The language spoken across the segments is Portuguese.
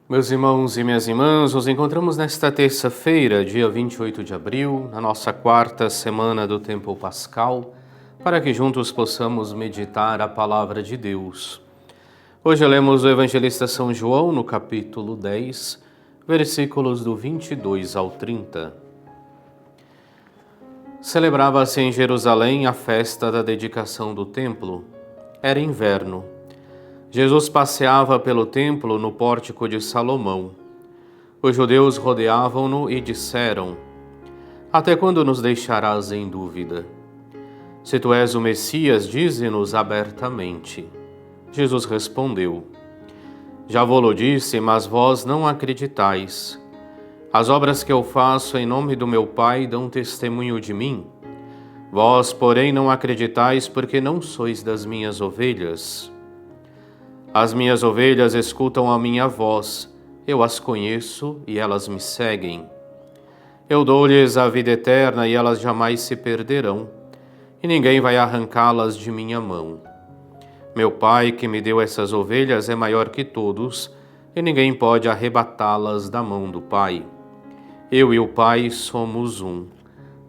Meus irmãos e minhas irmãs, nos encontramos nesta terça-feira, dia 28 de abril, na nossa quarta semana do tempo pascal, para que juntos possamos meditar a palavra de Deus. Hoje lemos o evangelista São João no capítulo 10, versículos do 22 ao 30. Celebrava-se em Jerusalém a festa da dedicação do templo. Era inverno. Jesus passeava pelo templo no pórtico de Salomão. Os judeus rodeavam-no e disseram: Até quando nos deixarás em dúvida? Se tu és o Messias, dize-nos abertamente. Jesus respondeu: Já vô-lo disse, mas vós não acreditais. As obras que eu faço em nome do meu Pai dão testemunho de mim. Vós, porém, não acreditais porque não sois das minhas ovelhas. As minhas ovelhas escutam a minha voz, eu as conheço e elas me seguem. Eu dou-lhes a vida eterna e elas jamais se perderão, e ninguém vai arrancá-las de minha mão. Meu Pai, que me deu essas ovelhas, é maior que todos, e ninguém pode arrebatá-las da mão do Pai. Eu e o Pai somos um.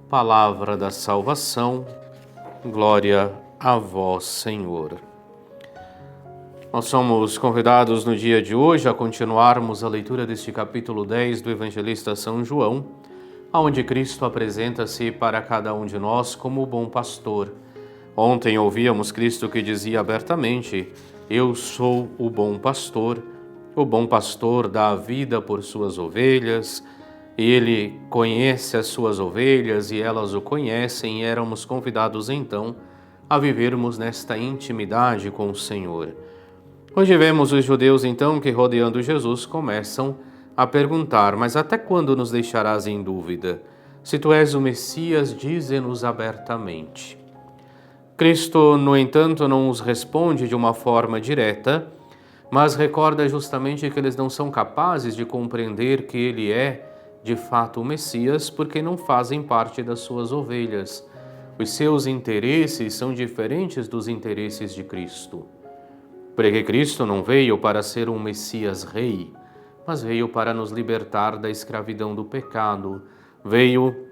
Palavra da salvação, glória a vós, Senhor. Nós somos convidados no dia de hoje a continuarmos a leitura deste capítulo 10 do evangelista São João, onde Cristo apresenta-se para cada um de nós como o bom pastor. Ontem ouvíamos Cristo que dizia abertamente: Eu sou o bom pastor dá a vida por suas ovelhas, ele conhece as suas ovelhas e elas o conhecem, e éramos convidados então a vivermos nesta intimidade com o Senhor. Hoje vemos os judeus, então, que rodeando Jesus começam a perguntar: Mas até quando nos deixarás em dúvida? Se tu és o Messias, dize-nos abertamente. Cristo, no entanto, não os responde de uma forma direta, mas recorda justamente que eles não são capazes de compreender que ele é, de fato, o Messias, porque não fazem parte das suas ovelhas. Os seus interesses são diferentes dos interesses de Cristo. Porque Cristo não veio para ser um Messias rei, mas veio para nos libertar da escravidão do pecado, veio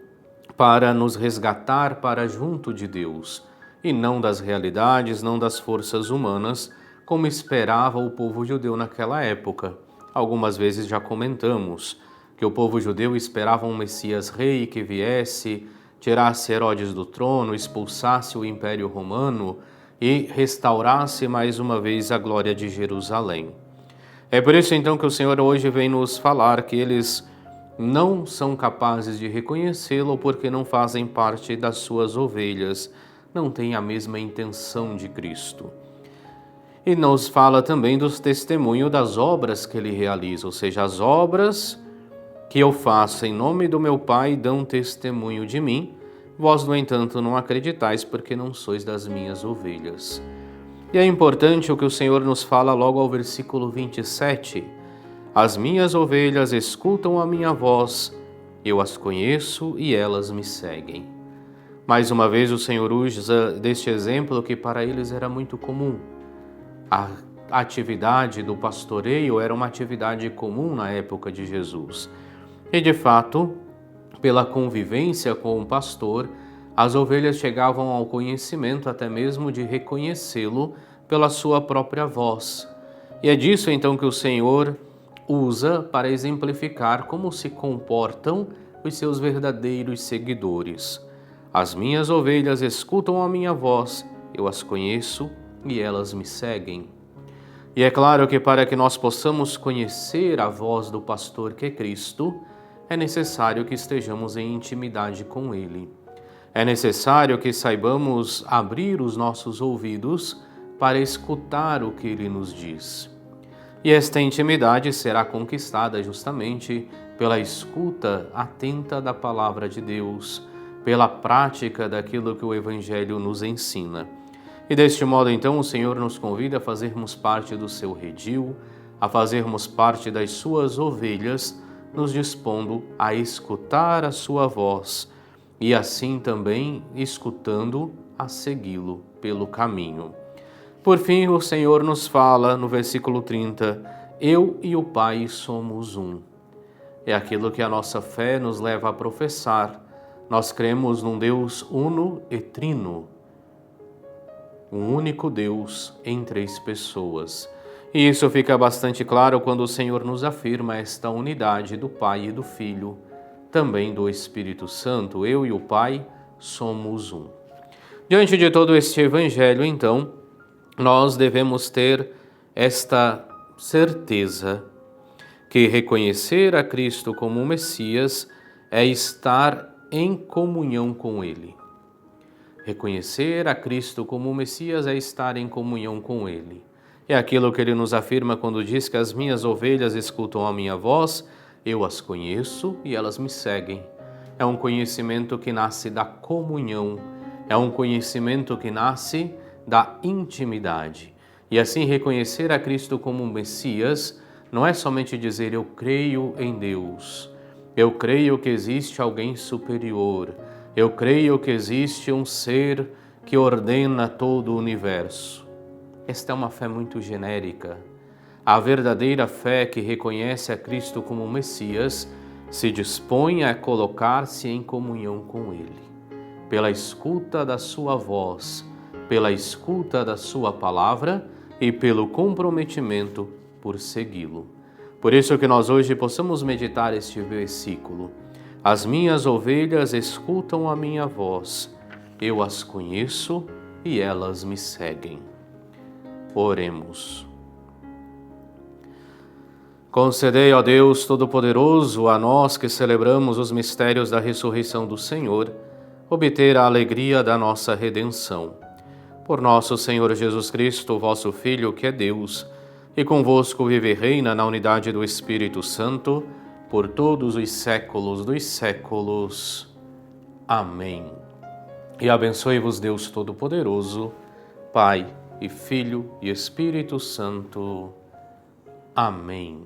para nos resgatar para junto de Deus, e não das realidades, não das forças humanas, como esperava o povo judeu naquela época. Algumas vezes já comentamos que o povo judeu esperava um Messias rei que viesse, tirasse Herodes do trono, expulsasse o Império Romano e restaurasse mais uma vez a glória de Jerusalém. É por isso então que o Senhor hoje vem nos falar que eles não são capazes de reconhecê-lo porque não fazem parte das suas ovelhas, não têm a mesma intenção de Cristo. E nos fala também dos testemunhos das obras que ele realiza, ou seja, as obras que eu faço em nome do meu Pai dão testemunho de mim. Vós, no entanto, não acreditais porque não sois das minhas ovelhas. E é importante o que o Senhor nos fala logo ao versículo 27. As minhas ovelhas escutam a minha voz, eu as conheço e elas me seguem. Mais uma vez o Senhor usa deste exemplo que para eles era muito comum. A atividade do pastoreio era uma atividade comum na época de Jesus. E de fato, pela convivência com o pastor, as ovelhas chegavam ao conhecimento até mesmo de reconhecê-lo pela sua própria voz. E é disso então que o Senhor usa para exemplificar como se comportam os seus verdadeiros seguidores. As minhas ovelhas escutam a minha voz, eu as conheço e elas me seguem. E é claro que para que nós possamos conhecer a voz do pastor que é Cristo, é necessário que estejamos em intimidade com Ele. É necessário que saibamos abrir os nossos ouvidos para escutar o que Ele nos diz. E esta intimidade será conquistada justamente pela escuta atenta da palavra de Deus, pela prática daquilo que o Evangelho nos ensina. E deste modo, então, o Senhor nos convida a fazermos parte do seu redil, a fazermos parte das suas ovelhas, nos dispondo a escutar a sua voz e assim também, escutando, a segui-lo pelo caminho. Por fim, o Senhor nos fala no versículo 30, Eu e o Pai somos um. É aquilo que a nossa fé nos leva a professar. Nós cremos num Deus uno e trino, um único Deus em três pessoas. E isso fica bastante claro quando o Senhor nos afirma esta unidade do Pai e do Filho, também do Espírito Santo. Eu e o Pai somos um. Diante de todo este Evangelho, então, nós devemos ter esta certeza que reconhecer a Cristo como o Messias é estar em comunhão com Ele. Reconhecer a Cristo como o Messias é estar em comunhão com Ele. É aquilo que Ele nos afirma quando diz que as minhas ovelhas escutam a minha voz, eu as conheço e elas me seguem. É um conhecimento que nasce da comunhão, é um conhecimento que nasce da intimidade. E assim reconhecer a Cristo como o Messias não é somente dizer eu creio em Deus, eu creio que existe alguém superior, eu creio que existe um ser que ordena todo o universo. Esta é uma fé muito genérica. A verdadeira fé que reconhece a Cristo como Messias se dispõe a colocar-se em comunhão com Ele, pela escuta da sua voz, pela escuta da sua palavra e pelo comprometimento por segui-lo. Por isso que nós hoje possamos meditar este versículo. As minhas ovelhas escutam a minha voz, eu as conheço e elas me seguem. Oremos. Concedei, ó Deus Todo-Poderoso, a nós que celebramos os mistérios da ressurreição do Senhor, obter a alegria da nossa redenção. Por nosso Senhor Jesus Cristo, vosso Filho, que é Deus, e convosco vive e reina na unidade do Espírito Santo, por todos os séculos dos séculos. Amém. E abençoe-vos Deus Todo-Poderoso, Pai e Filho e Espírito Santo. Amém.